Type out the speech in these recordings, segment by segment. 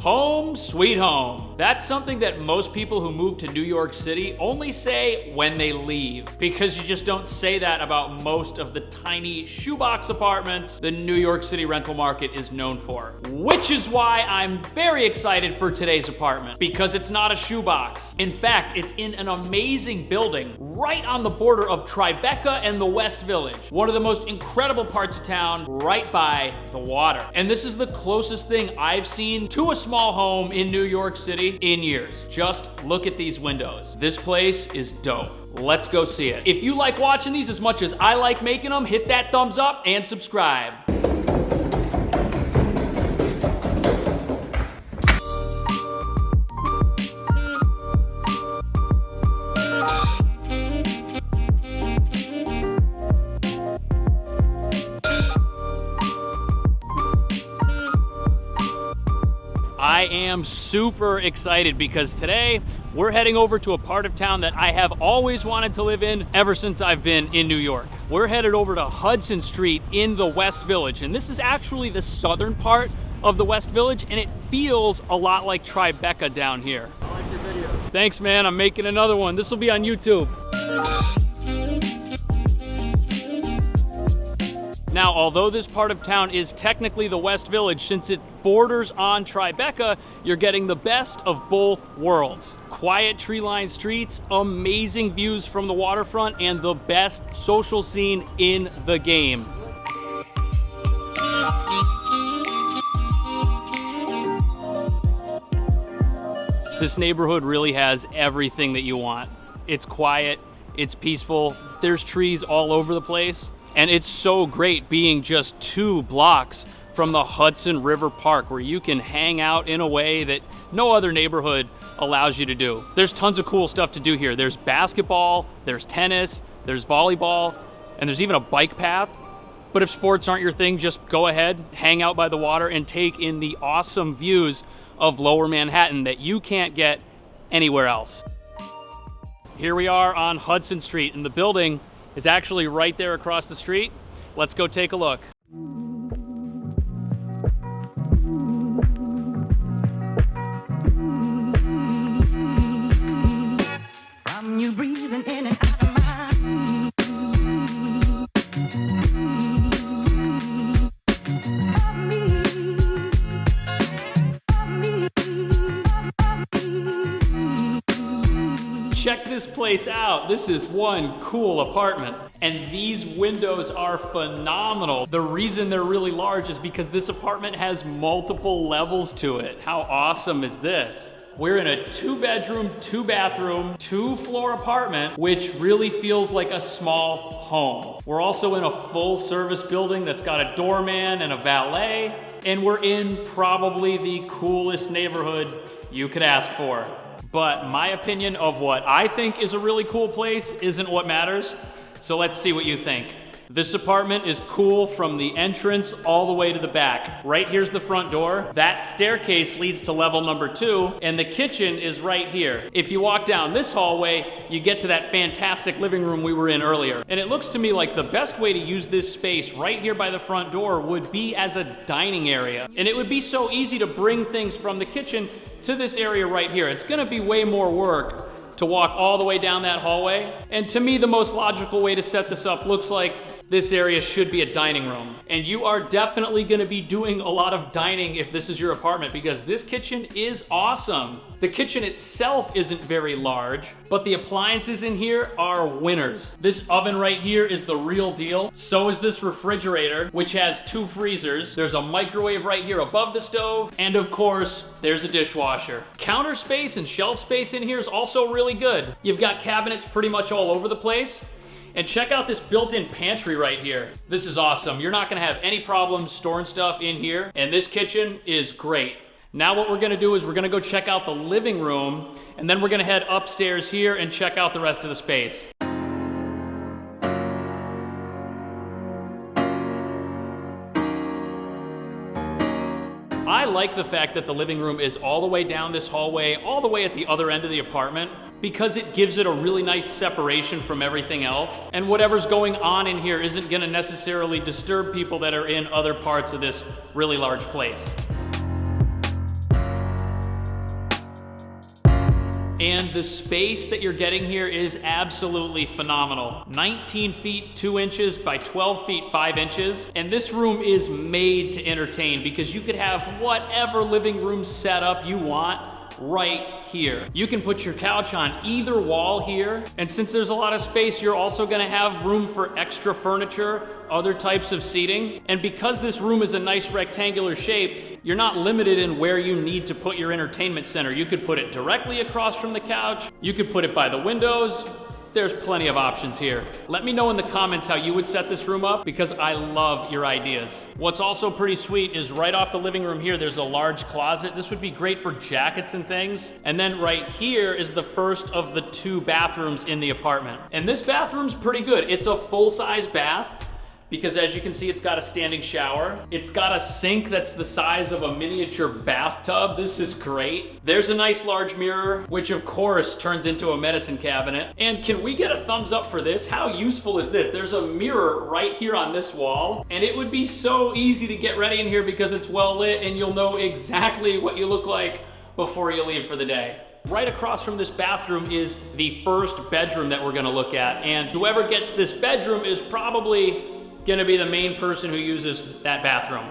Home sweet home. That's something that most people who move to New York City only say when they leave, because you just don't say that about most of the tiny shoebox apartments the New York City rental market is known for. Which is why I'm very excited for today's apartment, because it's not a shoebox. In fact, it's in an amazing building right on the border of Tribeca and the West Village. One of the most incredible parts of town, right by the water. And this is the closest thing I've seen to a small home in New York City in years. Just look at these windows. This place is dope. Let's go see it. If you like watching these as much as I like making them, hit that thumbs up and subscribe. I am super excited because today we're heading over to a part of town that I have always wanted to live in ever since I've been in New York. We're headed over to Hudson Street in the West Village, and this is actually the southern part of the West Village, and it feels a lot like Tribeca down here. I like your video. Thanks, man. I'm making another one. This will be on YouTube. Now, although this part of town is technically the West Village, since it borders on Tribeca, you're getting the best of both worlds. Quiet tree-lined streets, amazing views from the waterfront, and the best social scene in the game. This neighborhood really has everything that you want. It's quiet, it's peaceful, there's trees all over the place. And it's so great being just 2 blocks from the Hudson River Park, where you can hang out in a way that no other neighborhood allows you to do. There's tons of cool stuff to do here. There's basketball, there's tennis, there's volleyball, and there's even a bike path. But if sports aren't your thing, just go ahead, hang out by the water, and take in the awesome views of Lower Manhattan that you can't get anywhere else. Here we are on Hudson Street, and the building is actually right there across the street. Let's go take a look. From you breathing in and out of my Check this place out. This is one cool apartment. And these windows are phenomenal. The reason they're really large is because this apartment has multiple levels to it. How awesome is this? We're in a 2-bedroom, 2-bathroom, 2-floor apartment, which really feels like a small home. We're also in a full-service building that's got a doorman and a valet, and we're in probably the coolest neighborhood you could ask for. But my opinion of what I think is a really cool place isn't what matters, so let's see what you think. This apartment is cool from the entrance all the way to the back. Right here's the front door. That staircase leads to level number 2, and the kitchen is right here. If you walk down this hallway, you get to that fantastic living room we were in earlier. And it looks to me like the best way to use this space right here by the front door would be as a dining area. And it would be so easy to bring things from the kitchen to this area right here. It's gonna be way more work to walk all the way down that hallway. And to me, the most logical way to set this up looks like this area should be a dining room. And you are definitely gonna be doing a lot of dining if this is your apartment, because this kitchen is awesome. The kitchen itself isn't very large, but the appliances in here are winners. This oven right here is the real deal. So is this refrigerator, which has 2 freezers. There's a microwave right here above the stove. And of course, there's a dishwasher. Counter space and shelf space in here is also really good. You've got cabinets pretty much all over the place. And check out this built-in pantry right here. This is awesome. You're not gonna have any problems storing stuff in here, and this kitchen is great. Now what we're gonna do is we're gonna go check out the living room, and then we're gonna head upstairs here and check out the rest of the space. I like the fact that the living room is all the way down this hallway, all the way at the other end of the apartment, because it gives it a really nice separation from everything else. And whatever's going on in here isn't gonna necessarily disturb people that are in other parts of this really large place. And the space that you're getting here is absolutely phenomenal. 19 feet 2 inches by 12 feet 5 inches. And this room is made to entertain because you could have whatever living room setup you want right here. You can put your couch on either wall here, and since there's a lot of space, you're also gonna have room for extra furniture, other types of seating, and because this room is a nice rectangular shape, you're not limited in where you need to put your entertainment center. You could put it directly across from the couch, you could put it by the windows. There's plenty of options here. Let me know in the comments how you would set this room up because I love your ideas. What's also pretty sweet is right off the living room here, there's a large closet. This would be great for jackets and things. And then right here is the first of the 2 bathrooms in the apartment. And this bathroom's pretty good. It's a full-size bath, because as you can see, it's got a standing shower. It's got a sink that's the size of a miniature bathtub. This is great. There's a nice large mirror, which of course turns into a medicine cabinet. And can we get a thumbs up for this? How useful is this? There's a mirror right here on this wall, and it would be so easy to get ready in here because it's well lit and you'll know exactly what you look like before you leave for the day. Right across from this bathroom is the first bedroom that we're gonna look at, and whoever gets this bedroom is probably gonna be the main person who uses that bathroom.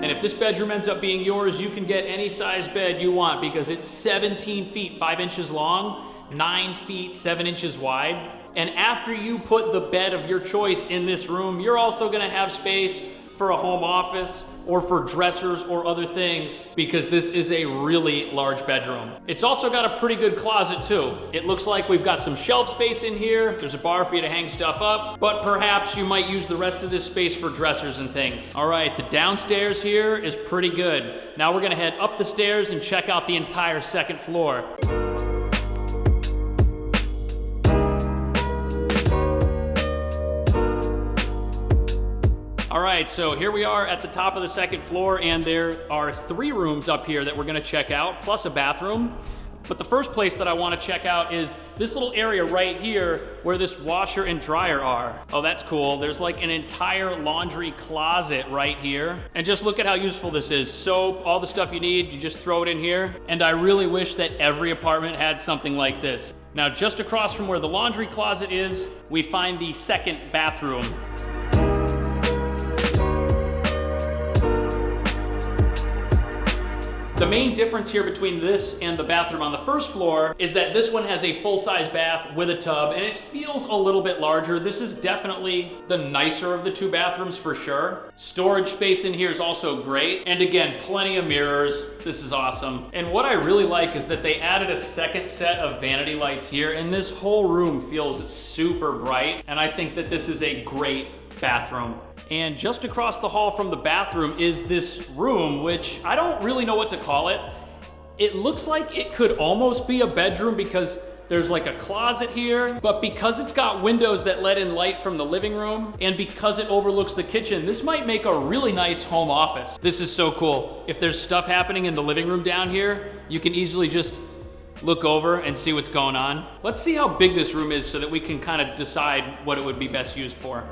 And if this bedroom ends up being yours, you can get any size bed you want because it's 17 feet 5 inches long, 9 feet 7 inches wide. And after you put the bed of your choice in this room, you're also gonna have space for a home office or for dressers or other things because this is a really large bedroom. It's also got a pretty good closet too. It looks like we've got some shelf space in here. There's a bar for you to hang stuff up, but perhaps you might use the rest of this space for dressers and things. All right, the downstairs here is pretty good. Now we're gonna head up the stairs and check out the entire second floor. All right, so here we are at the top of the second floor, and there are 3 rooms up here that we're gonna check out, plus a bathroom. But the first place that I wanna check out is this little area right here where this washer and dryer are. Oh, that's cool. There's like an entire laundry closet right here. And just look at how useful this is. Soap, all the stuff you need, you just throw it in here. And I really wish that every apartment had something like this. Now, just across from where the laundry closet is, we find the second bathroom. The main difference here between this and the bathroom on the first floor is that this one has a full-size bath with a tub, and it feels a little bit larger. This is definitely the nicer of the 2 bathrooms for sure. Storage space in here is also great. And again, plenty of mirrors. This is awesome. And what I really like is that they added a second set of vanity lights here, and this whole room feels super bright. And I think that this is a great bathroom. And just across the hall from the bathroom is this room, which I don't really know what to call it. It looks like it could almost be a bedroom because there's like a closet here, but because it's got windows that let in light from the living room, and because it overlooks the kitchen, this might make a really nice home office. This is so cool. If there's stuff happening in the living room down here, you can easily just look over and see what's going on. Let's see how big this room is so that we can kind of decide what it would be best used for.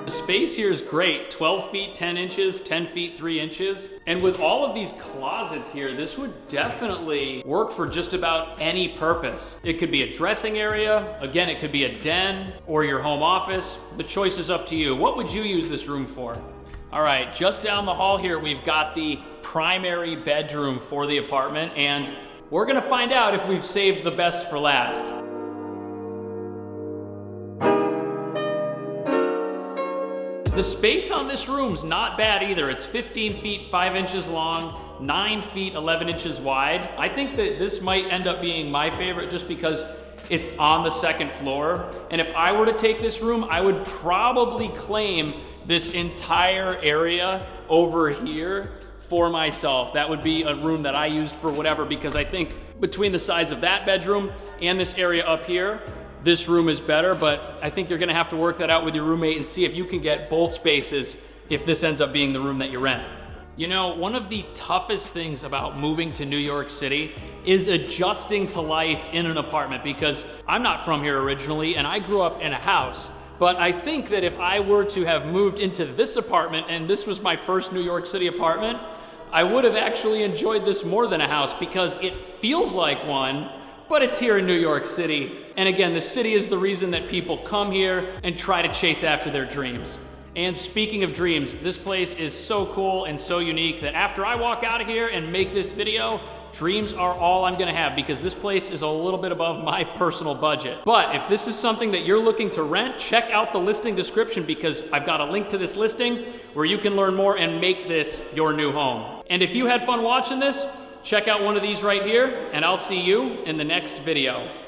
The space here is great, 12 feet 10 inches, 10 feet 3 inches. And with all of these closets here, this would definitely work for just about any purpose. It could be a dressing area, again, it could be a den or your home office. The choice is up to you. What would you use this room for? All right, just down the hall here, we've got the primary bedroom for the apartment, and we're gonna find out if we've saved the best for last. The space on this room's not bad either. It's 15 feet 5 inches long, 9 feet 11 inches wide. I think that this might end up being my favorite just because it's on the second floor. And if I were to take this room, I would probably claim this entire area over here for myself. That would be a room that I used for whatever, because I think between the size of that bedroom and this area up here, this room is better, but I think you're gonna have to work that out with your roommate and see if you can get both spaces if this ends up being the room that you rent. You know, one of the toughest things about moving to New York City is adjusting to life in an apartment, because I'm not from here originally and I grew up in a house. But I think that if I were to have moved into this apartment and this was my first New York City apartment, I would have actually enjoyed this more than a house because it feels like one, but it's here in New York City. And again, the city is the reason that people come here and try to chase after their dreams. And speaking of dreams, this place is so cool and so unique that after I walk out of here and make this video, dreams are all I'm gonna have because this place is a little bit above my personal budget. But if this is something that you're looking to rent, check out the listing description because I've got a link to this listing where you can learn more and make this your new home. And if you had fun watching this, check out one of these right here and I'll see you in the next video.